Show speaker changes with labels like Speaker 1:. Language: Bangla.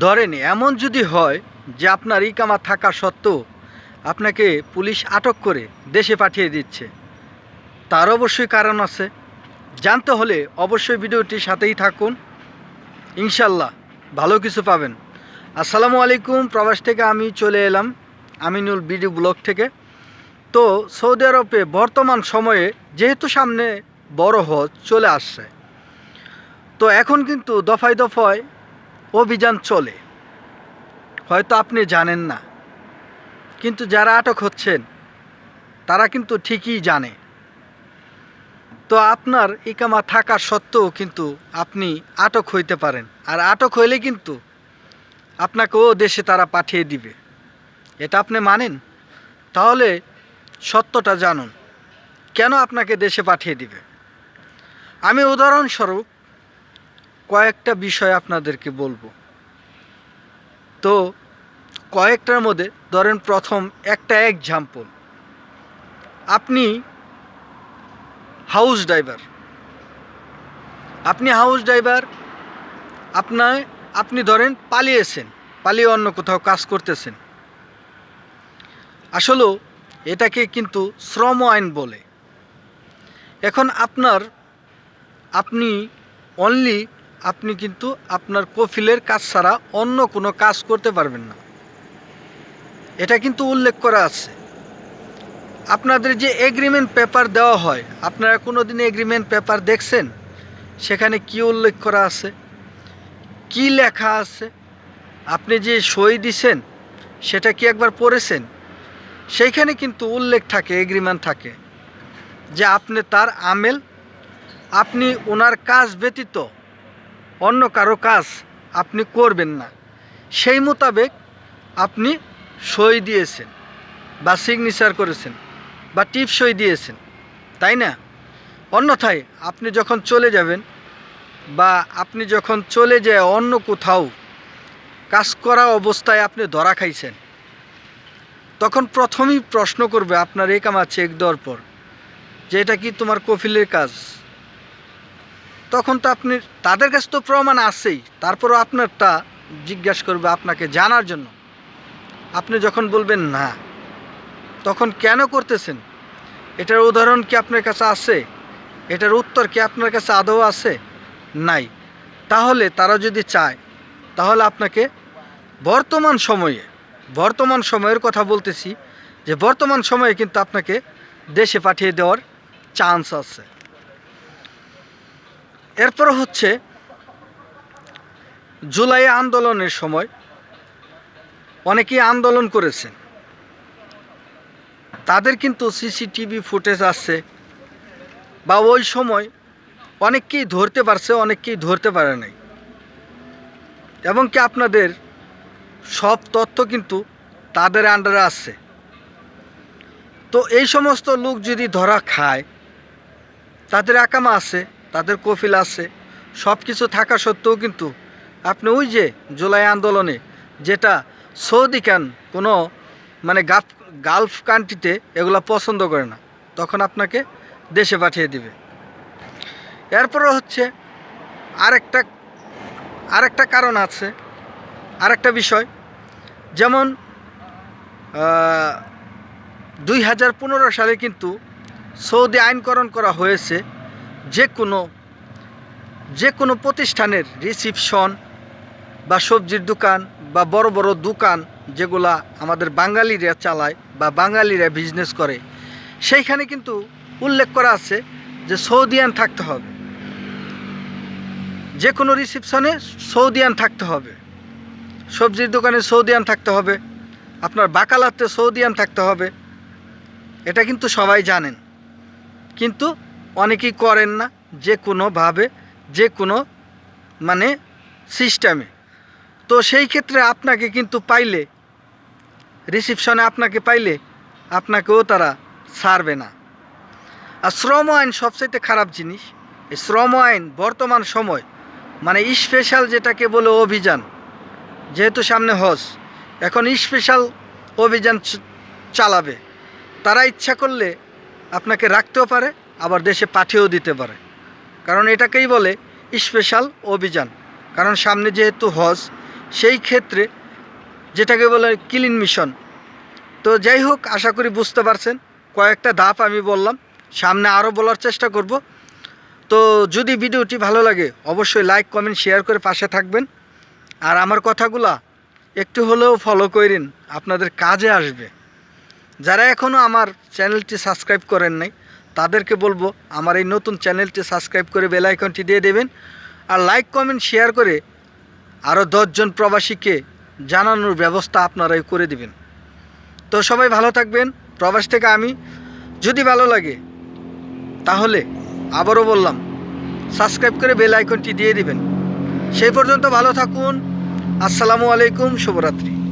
Speaker 1: ধরেন এমন যদি হয় যে আপনার ইকামা থাকা সত্ত্বেও আপনাকে পুলিশ আটক করে দেশে পাঠিয়ে দিচ্ছে, তার অবশ্যই কারণ আছে। জানতে হলে অবশ্যই ভিডিওটির সাথেই থাকুন, ইনশাল্লাহ ভালো কিছু পাবেন। আসসালামু আলাইকুম, প্রবাস থেকে আমি চলে এলাম আমিনুল ভিডিও ব্লগ থেকে। তো সৌদি আরবে বর্তমান সময়ে যেহেতু সামনে বড় হজ চলে আসছে, তো এখন কিন্তু দফায় দফায় অভিযান চলে। হয়তো আপনি জানেন না, কিন্তু যারা আটক হচ্ছেন তারা কিন্তু ঠিকই জানে। তো আপনার ইকামা থাকা সত্ত্বেও কিন্তু আপনি আটক হইতে পারেন, আর আটক হইলে কিন্তু আপনাকেও দেশে তারা পাঠিয়ে দিবে। এটা আপনি মানেন? তাহলে সত্যটা জানুন, কেন আপনাকে দেশে পাঠিয়ে দিবে। আমি উদাহরণস্বরূপ কয়েকটা বিষয় আপনাদেরকে বলবো। তো কয়েকটার মধ্যে ধরেন প্রথম একটা এক্সাম্পল, আপনি হাউস ড্রাইভার। আপনি ধরেন পালিয়ে অন্য কোথাও কাজ করতেছেন। আসলেও এটাকে কিন্তু শ্রম আইন বলে। এখন আপনি কিন্তু আপনার কফিলের কাজ ছাড়া অন্য কোনো কাজ করতে পারবেন না, এটা কিন্তু উল্লেখ করা আছে। আপনাদের যে এগ্রিমেন্ট পেপার দেওয়া হয়, আপনারা কোনো দিন এগ্রিমেন্ট পেপার দেখছেন? সেখানে কি উল্লেখ করা আছে, কি লেখা আছে? আপনি যে সই দিছেন সেটা কি একবার পড়েছেন? সেইখানে কিন্তু উল্লেখ থাকে, এগ্রিমেন্ট থাকে যে আপনি তার আমেল, আপনি ওনার কাজ ব্যতীত অন্য কারো কাজ আপনি করবেন না। সেই মোতাবেক আপনি সই দিয়েছেন বা সিগনেচার করেছেন বা টিপ সই দিয়েছেন, তাই না? অন্যথায় আপনি যখন চলে যাবেন বা আপনি যখন চলে যায় অন্য কোথাও কাজ করা অবস্থায় আপনি ধরা খাইছেন, তখন প্রথমেই প্রশ্ন করবে আপনার ইকামা চেক দেওয়ার পর যে এটা কি তোমার কফিলের কাজ। তখন তো আপনি, তাদের কাছে তো প্রমাণ আছেই, তারপরও আপনারটা জিজ্ঞাসা করবে আপনাকে জানার জন্য। আপনি যখন বলবেন না, তখন কেন করতেছেন এটার উদাহরণ কি আপনার কাছে আছে? এটার উত্তর কি আপনার কাছে আদৌ আছে? নাই। তাহলে তারা যদি চায়, তাহলে আপনাকে বর্তমান সময়ের কথা বলতেছি, যে বর্তমান সময়ে কিন্তু আপনাকে দেশে পাঠিয়ে দেওয়ার চান্স আছে। এরপর হচ্ছে জুলাই আন্দোলনের সময় অনেকেই আন্দোলন করেছেন, তাদের কিন্তু সিসিটিভি ফুটেজ আছে, বা ওই সময় অনেককেই ধরতে পারছে, অনেককেই ধরতে পারে নাই, এবং কি আপনাদের সব তথ্য কিন্তু তাদের আন্ডারে আছে। তো এই সমস্ত লোক যদি ধরা খায়, তাদের আকামা আছে, তাদের কফিল আছে, সব কিছু থাকা সত্ত্বেও কিন্তু আপনি ওই যে জুলাই আন্দোলনে, যেটা সৌদি কোনো মানে গালফ কান্ট্রিতে এগুলো পছন্দ করে না, তখন আপনাকে দেশে পাঠিয়ে দিবে। এরপরে হচ্ছে আরেকটা কারণ আছে, আরেকটা বিষয়, যেমন 2015 সালে কিন্তু সৌদি আইনকরণ করা হয়েছে যে কোনো প্রতিষ্ঠানের রিসিপশন বা সবজির দোকান বা বড় বড় দোকান যেগুলা আমাদের বাঙালিরা চালায় বা বাঙালিরা বিজনেস করে, সেইখানে কিন্তু উল্লেখ করা আছে যে সৌদিয়ান থাকতে হবে। যে কোনো রিসিপশনে সৌদিয়ান থাকতে হবে, সবজির দোকানে সৌদিয়ান থাকতে হবে, আপনার বাকালাতে সৌদিয়ান থাকতে হবে। এটা কিন্তু সবাই জানেন, কিন্তু অনেকেই করেন না, যে কোনোভাবে, যে কোনো মানে সিস্টেমে। তো সেই ক্ষেত্রে আপনাকে কিন্তু পাইলে, রিসিপশনে আপনাকে পাইলে আপনাকেও তারা ছাড়বে না। আর শ্রম আইন সবচাইতে খারাপ জিনিস। এই শ্রম আইন বর্তমান সময় মানে স্পেশাল যেটাকে বলে অভিযান, যেহেতু সামনে হজ, এখন স্পেশাল অভিযান চালাবে। তারা ইচ্ছা করলে আপনাকে রাখতেও পারে, আবার দেশে পাঠিয়েও দিতে পারে, কারণ এটাকেই বলে স্পেশাল অভিযান। কারণ সামনে যেহেতু হজ, সেই ক্ষেত্রে যেটাকে বলে ক্লিন মিশন। তো যাই হোক, আশা করি বুঝতে পারছেন। কয়েকটা ধাপ আমি বললাম, সামনে আরও বলার চেষ্টা করব। তো যদি ভিডিওটি ভালো লাগে অবশ্যই লাইক কমেন্ট শেয়ার করে পাশে থাকবেন। আর আমার কথাগুলা একটু হলেও ফলো করেন, আপনাদের কাজে আসবে। যারা এখনও আমার চ্যানেলটি সাবস্ক্রাইব করেন নাই তাদেরকে বলবো আমার এই নতুন চ্যানেলটি সাবস্ক্রাইব করে বেল আইকনটি দিয়ে দেবেন। আর লাইক কমেন্ট শেয়ার করে আরও 10 জন প্রবাসীকে জানানোর ব্যবস্থা আপনারাই করে দিবেন। তো সবাই ভালো থাকবেন। প্রবাস থেকে আমি, যদি ভালো লাগে তাহলে আবারও বললাম সাবস্ক্রাইব করে বেল আইকনটি দিয়ে দিবেন। সেই পর্যন্ত ভালো থাকুন। আসসালামু আলাইকুম, শুভরাত্রি।